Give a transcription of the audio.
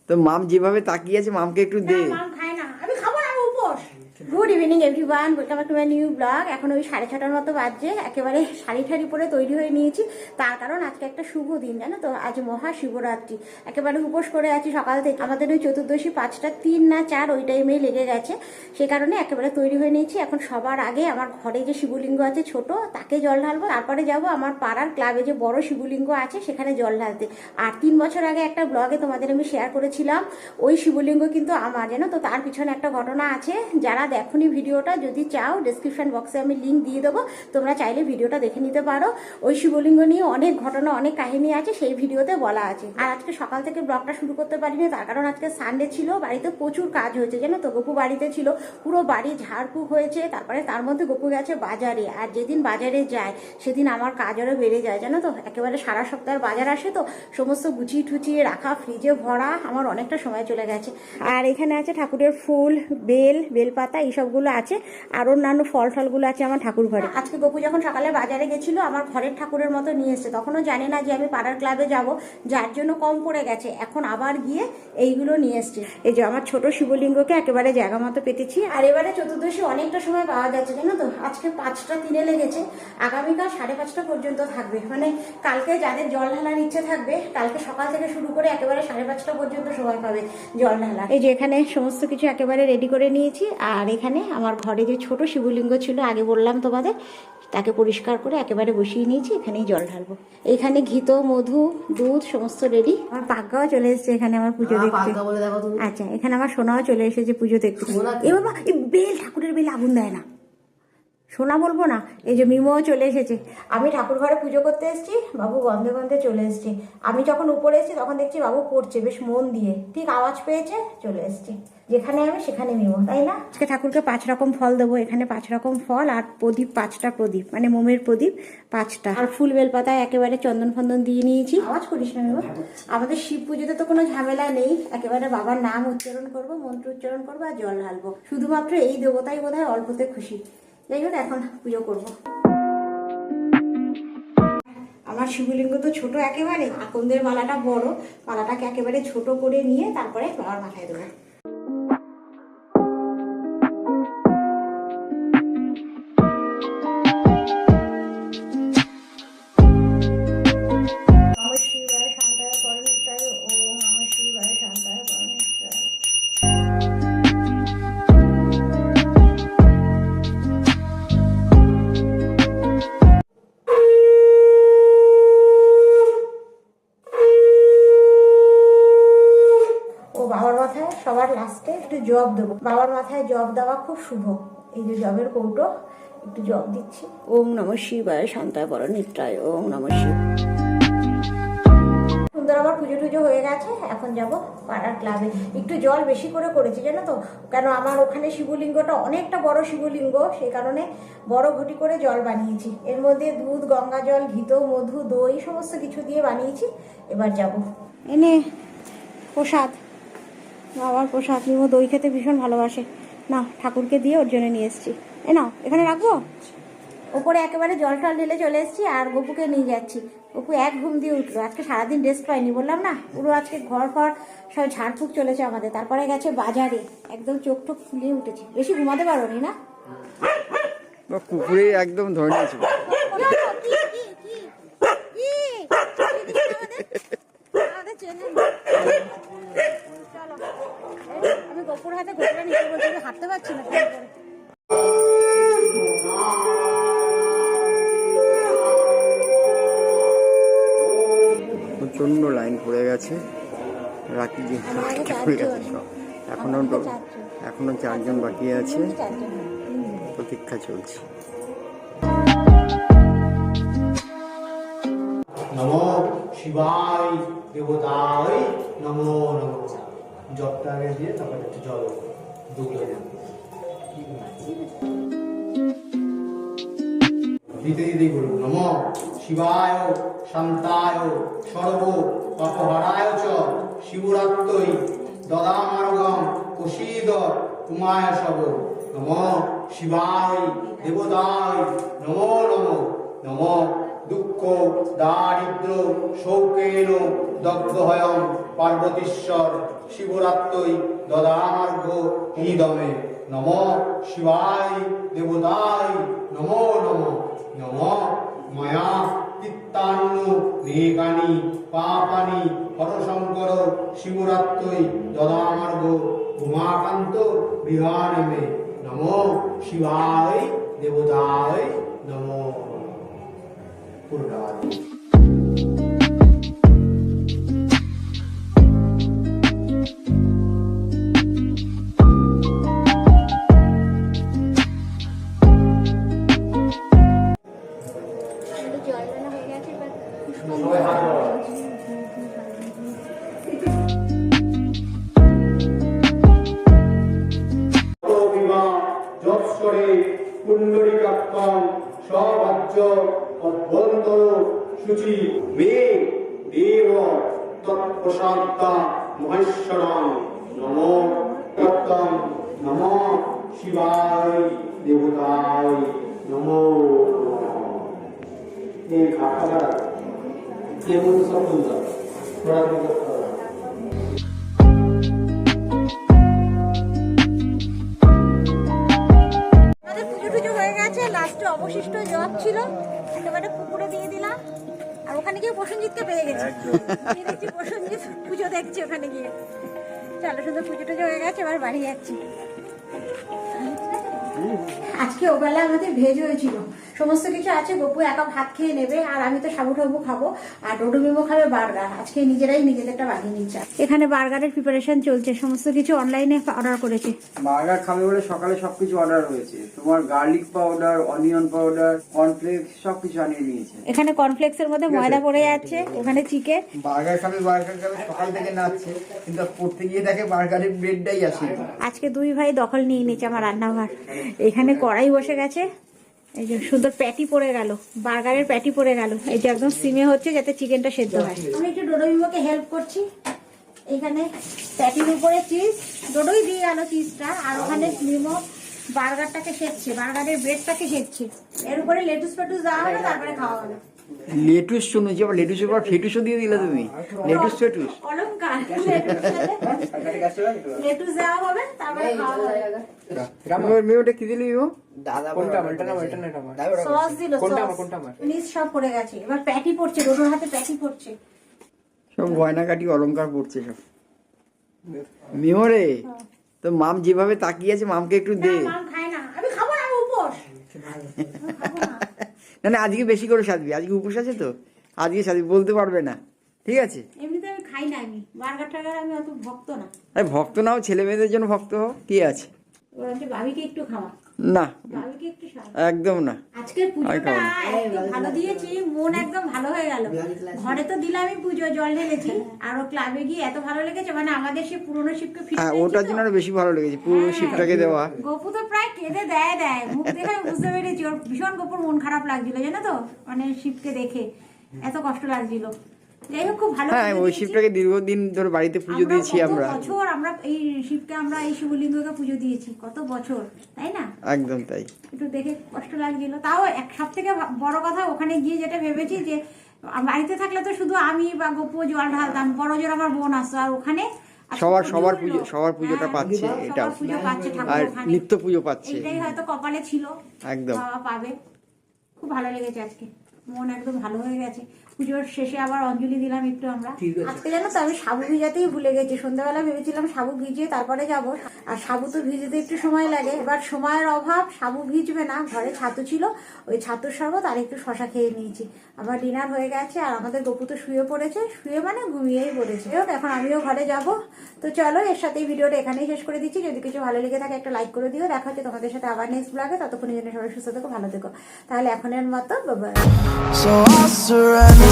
তো মাম যেভাবে তাকিয়ে আছে মামকে একটু দে। মাম খায় না, আমি খাবো না, আমি উপোস। Good evening everyone, welcome back to my new blog. এখন ওই 6:30টার মতো বাজছে, একেবারে শাড়ি ঠাড়ি পরে তৈরি হয়ে নিয়েছি। তার কারণ আজকে একটা শুভ দিন, জানো তো, আজ মহাশিবরাত্রি। একেবারে উপোস করে আছি সকাল থেকে। আমাদের ওই চতুর্দশী 5টা 3 না 4 ওই টাইমেই লেগে গেছে, সে কারণে একেবারে তৈরি হয়ে নিয়েছি। এখন সবার আগে আমার ঘরে যে শিবলিঙ্গ আছে ছোট, তাকে জল ঢালবো। তারপরে যাব আমার পাড়ার ক্লাবে যে বড় শিবলিঙ্গ আছে সেখানে জল ঢালতে। আর 3 বছর আগে একটা ব্লগে তোমাদের আমি শেয়ার করেছিলাম, ওই শিবলিঙ্গ কিন্তু আমার, জানো তো। তার পিছনে একটা ঘটনা আছে, যারা দেখোনি ভিডিওটা, যদি চাও ডেসক্রিপশন বক্সে আমি লিঙ্ক দিয়ে দেবো, তোমরা চাইলে ভিডিওটা দেখে নিতে পারো। ওই শিবলিঙ্গ নিয়ে অনেক ঘটনা, অনেক কাহিনী আছে, সেই ভিডিওতে বলা আছে। আর আজকে সকাল থেকে ব্লগটা শুরু করতে পারিনি, তার কারণ আজকে সানডে ছিল, বাড়িতে প্রচুর কাজ হয়েছে, জানো তো। গপু বাড়িতে ছিল, পুরো বাড়ি ঝাড়ফুঁক হয়েছে। তারপরে তার মধ্যে গপু গেছে বাজারে, আর যেদিন বাজারে যায় সেদিন আমার কাজ আরও বেড়ে যায়, জানো তো। একেবারে সারা সপ্তাহের বাজার আসে তো, সমস্ত গুছিয়ে টুচিয়ে রাখা, ফ্রিজে ভরা, আমার অনেকটা সময় চলে গেছে। আর এখানে আছে ঠাকুরের ফুল, বেলপাতা, এইসবগুলো আছে। আর অন্যান্য ফল টলগুলো আছে আমার ঠাকুর ঘরে। আজকে গপু যখন সকালে বাজারে গেছিল, আমার ঘরের ঠাকুরের মতো নিয়ে এসছে। তখনও জানে না যে আমি পাড়ার ক্লাবে যাব, যার জন্য কম পড়ে গেছে। এখন আবার গিয়ে এইগুলো নিয়ে এসছে। এই যে আমার ছোট শিবলিঙ্গকে একেবারে জায়গা মতো পেতেছি। আর এবারে চতুর্দশী অনেকটা সময় পাওয়া যাচ্ছে, জানো তো। আজকে 5টা 3 লেগেছে, আগামীকাল 5:30 পর্যন্ত থাকবে। মানে কালকে যাদের জল ঢালার ইচ্ছে থাকবে, কালকে সকাল থেকে শুরু করে একেবারে 5:30 পর্যন্ত সময় পাবে জল ঢালা। এই যে এখানে সমস্ত কিছু একেবারে রেডি করে নিয়েছি। আর এখানে আমার ঘরে যে ছোট শিবলিঙ্গ ছিল, আগে বললাম তোমাদের, তাকে পরিষ্কার করে একেবারে বসিয়ে নিয়েছি। এখানেই জল ঢালবো। এখানে ঘিত, মধু, দুধ সমস্ত রেডি। আমার পাগ্গাও চলে এসেছে এখানে আমার পুজো দেখতে। আচ্ছা, এখানে আমার সোনাও চলে এসেছে পুজো দেখতে। এ বাবা, এই বেল, ঠাকুরের বেল আগুন দেয় না, সোনা বলবো না। এই যে মিমোও চলে এসেছে। আমি ঠাকুর ঘরে পুজো করতে এসেছি, বাবু গন্ধে গন্ধে চলে এসেছে। আমি যখন উপরে এসেছি তখন দেখছি বাবু পড়ছে বেশ মন দিয়ে, ঠিক আওয়াজ পেয়েছে, চলে এসেছে। যেখানে আমি সেখানে মিমো, তাই না। আজকে ঠাকুরকে 5 রকম ফল দেবো। এখানে 5 রকম ফল, আর প্রদীপ 5টা প্রদীপ, মানে মোমের প্রদীপ 5টা, আর ফুল বেলপাতায় একেবারে চন্দন ফন্দন দিয়ে নিয়েছি। আওয়াজ করিস না মিমো। আমাদের শিব পুজোতে তো কোনো ঝামেলা নেই, একেবারে বাবার নাম উচ্চারণ করবো, মন্ত্র উচ্চারণ করবো আর জল ঢালবো। শুধুমাত্র এই দেবতাই বোধহয় অল্পতে খুশি। যাই হোক, এখন পুজো করবো। আমার শিবলিঙ্গ তো ছোট একেবারে, আকন্দের মালাটা বড়, মালাটাকে একেবারে ছোট করে নিয়ে তারপরে বাবার মাথায় দেবো। বাবার মাথায় সবার লাস্টে একটু জব দেবো। বাবার মাথায় জব দেওয়া খুব শুভ। এই যে জবের কৌটো, একটু জব দিচ্ছি। ওম নমঃ শিবায় শান্তায় পরনিত্রায়, ওম নমঃ শিব। সুন্দর আমার পুজো টুজো হয়ে গেছে। এখন যাব পাড়ার ক্লাবে। একটু জল বেশি করে করেছি, জানো তো, কেন আমার ওখানে শিবলিঙ্গটা অনেকটা বড় শিবলিঙ্গ, সেই কারণে বড় ঘটি করে জল বানিয়েছি। এর মধ্যে দুধ, গঙ্গা জল, ঘিত, মধু, দই সমস্ত কিছু দিয়ে বানিয়েছি। এবার যাব এনে প্রসাদ, বাবার প্রসাদ। নিমো দই খেতে ভীষণ ভালোবাসে, না ঠাকুরকে দিয়ে ওর জন্য নিয়ে এসেছি। এ নাও, এখানে রাখবো। ওপরে একেবারে জল টল ঢেলে চলে এসেছি, আর গপুকে নিয়ে যাচ্ছি। গপু এক ঘুম দিয়ে উঠলো, আজকে সারাদিন রেস্ট পাইনি, বললাম না। পুরো আজকে ঘর ফর সব ঝাড়ফুঁক চলেছে আমাদের। তারপরে গেছে বাজারে, একদম চোখ টোক ফুলিয়ে উঠেছে। বেশি ঘুমাতে পারোনি না, কুকুরে একদম ধরে নিয়েছে। আমি গপুর হাতে গোপরা নিতে বলছি, আমি হাঁটতে পারছি না। প্রচন্ড লাইন পড়ে গেছে, রাখি যে পড়ে গেছে সব। এখনো 4 জন বাকি আছে, প্রতীক্ষা চলছে। নমো শিবায় দেবতায় নমো নমো। জবটা আগে দিয়ে তারপরে একটু জল দিতে দিতেই বলুন নমো শিবায় শান্তায় সর্ব পাপহারায় চ শিবরাত্রই দদামারগম প্রসীদ উমায় সব। নমো শিবায় দেবতায় নমো নমো। নম দুঃখ দারিদ্র শৌকেন দগ্ধহয়ম পার্বতীশ্বর শিবরাত্রই দদামার্ঘ ইদমে নম শিবায় দেবতায় নমো নম নম ময়া চিত্তান্ন নেগানি পাপানি হরশঙ্কর শিবরাত্রই দদামার্ঘ উমাকান্ত বিহারমে নমো শিবায় দেবতায় নমো পুরগায়। জল রান্না হয়ে গেছে এবার সবাই হাত ধরো। যৎসরে পুণ্ডরিকাক্ষং সবাজ্য অভ্যন্তর শুচি মে দেব তৎপ্রসাদা মহেশ্বরং নমো তত্তং নমো শিবায় দেবতায় নমো এই খাতা কেমন সব সুন্দর আমাদের পুজো টুজো হয়ে গেছে, লাস্টে অবশিষ্ট জব ছিল একেবারে পুকুরে দিয়ে দিলাম। আর ওখানে গিয়ে প্রসেনজিৎকে পেয়ে গেছি, গিয়ে দেখছি প্রসেনজিৎ পুজো দেখছি ওখানে গিয়ে। চলো সুন্দর পুজো টুজো হয়ে গেছে, এবার বাড়ি যাচ্ছি। আজকে ওবেলা আমাদের ভেজ হয়েছিল, সমস্ত কিছু আছে। গপু একা ভাত খেয়ে নেবে, আর আমি তো সাবু টাবু খাবো, আর ডোডো মিমো খাবে বার্গার। আজকে নিজেরাই নিজেদেরটা বানিয়ে নিচ্ছে। এখানে বার্গারের প্রিপারেশন চলছে, সমস্ত কিছু অনলাইনে অর্ডার করেছে। বার্গার খাবে বলে সকালে সবকিছু অর্ডার হয়েছে, তোমার garlic powder, onion powder, cornflakes সবকিছু আনিয়ে নিয়েছে। এখানে কর্নফ্লেক্সের মধ্যে ময়দা পড়ে যাচ্ছে, ওখানে চিকেন। বার্গার খাবে সকাল থেকে নাচছে, কিন্তু পড়তে গিয়ে দেখে বার্গারের ব্রেডটাই আসে। আজকে দুই ভাই দখল নিয়ে নিচ্ছে আমার রান্নাঘর। এখানে কড়াই বসে গেছে, এই যে সুন্দর প্যাটি পড়ে গেল, বার্গারের প্যাটি পড়ে গেল। এই যে একদম সিমে হচ্ছে যাতে চিকেনটা সেদ্ধ হয়। আমি একটু ডোডো মিমোকে হেল্প করছি। এখানে প্যাটির উপরে চিজ, ডোডোই দিয়ে গেল চিজটা, আর ওখানে মিমো বার্গারটাকে সেঁকছে, বার্গারের ব্রেডটাকে সেঁকছে। এর উপরে লেটুস ফেটুস দেওয়া হবে, তারপরে খাওয়া হবে। লেটুস শুনেছি, আবার লেটুসের পর ফেটুসও দিয়ে দিলে তুমি। লেটুস ফেটুস অলংকার, লেটুস দেওয়া হবে, তারপরে খাওয়া হবে। মেয়েটা কি দিলি ও? সস দিল, নিচ সব পড়ে গেছে। এবার প্যাটি পড়ছে, ডোডোর হাতে প্যাটি পড়ছে। সব গয়না কাটি অলংকার পড়ছে সব। মেয়রে তো মাম যেভাবে তাকিয়ে আছে, মামকে একটু দে। না, মাম খায় না, আমি খাবো না, আমি উপোস। না না, আজকে বেশি করে সাজবি, আজকে উপোস আছে তো, আজকে সাজবি, বলতে পারবে না, ঠিক আছে? এমনিতে আমি খাই না, আমি বার্গার টার্গার আমি অত ভক্ত না। আরে ভক্ত নাও, ছেলে মেয়েদের জন্য ভক্ত হও, কি আছে? এবার আমি ভাবিকে একটু খাওয়া, না ভাবিকে একটু খাওয়া। একদম না। আজকের পুজোটা একটু ভালো দিয়েছি, মন একদম ভালো হয়ে গেল। ঘরে তো দিলামই পুজো, জল ঢেলেছি, আর ও ক্লাবে গিয়ে এত ভালো লেগেছে, মানে আমাদের সেই পুরনো শিবকে ফিরে হ্যাঁ, পেয়েছি ওটার তো। জন্য আরো বেশি ভালো লেগেছে, পুরো শিবটাকে দেওয়া। গপু তো প্রায় কেঁদে দেয়, মুখ দেখে আমি বুঝতে পেরেছি ওর ভীষণ গপুর মন খারাপ লাগছিল, জানো তো, মানে শিবকে দেখে এত কষ্ট লাগছিল। যাই হোক, খুব ভালো হ্যাঁ, পুজো ওই দিয়েছি। শিবটাকে দীর্ঘদিন ধরে বাড়িতে পুজো দিয়েছি কত আমরা। বছর আমরা এই শিবকে, আমরা এই শিবলিঙ্গকে পুজো দিয়েছি কত বছর, তাই না? একদম তাই। একটু দেখে কষ্ট লাগছিল। তাও এক সব থেকে বড় কথা, ওখানে গিয়ে যেটা ভেবেছি যে বাড়িতে থাকলে তো শুধু আমি বা গপু জল ঢালতাম, বড় জোর আমার বোন আসতো, আর ওখানে সবার পুজোটা পাচ্ছে, হ্যাঁ, এটা সবার পুজো পাচ্ছে ঠাকুর আর ওখানে। নিত্য পুজো পাচ্ছে। এইটাই হয়তো কপালে ছিল, একদম। বাবা পাবে। খুব ভালো লেগেছে আজকে, মন একদম ভালো হয়ে গেছে। পুজোর শেষে আবার অঞ্জলি দিলাম একটু আমরা। আজকে জানো তো, আমি সাবু ভিজাতেই ভুলে গেছি। সন্ধ্যাবেলা ভেবেছিলাম সাবু ভিজিয়ে তারপরে যাব, আর সাবু তো ভিজতে একটু সময় লাগে। এবার সময়ের অভাব, সাবু ভিজবে না, ঘরে ছাতু ছিল, ওই ছাতুর শরবত আর একটু শশা খেয়ে নিয়েছি। আবার ডিনার হয়ে গেছে, আর আমাদের গপু তো শুয়ে পড়েছে, শুয়ে মানে ঘুমিয়েই পড়েছে। এখন আমিও ঘরে যাব। তো চলো, এর সাথে এই ভিডিওটা এখানেই শেষ করে দিচ্ছি। যদি কিছু ভালো লেগে থাকে একটা লাইক করে দিও। দেখা হচ্ছে তোমাদের সাথে আবার নেক্সট ব্লগে। ততক্ষণের জন্য সবাই সুস্থ থেকো, ভালো থেকো। তাহলে এখনের মতো বাই। So I surrender.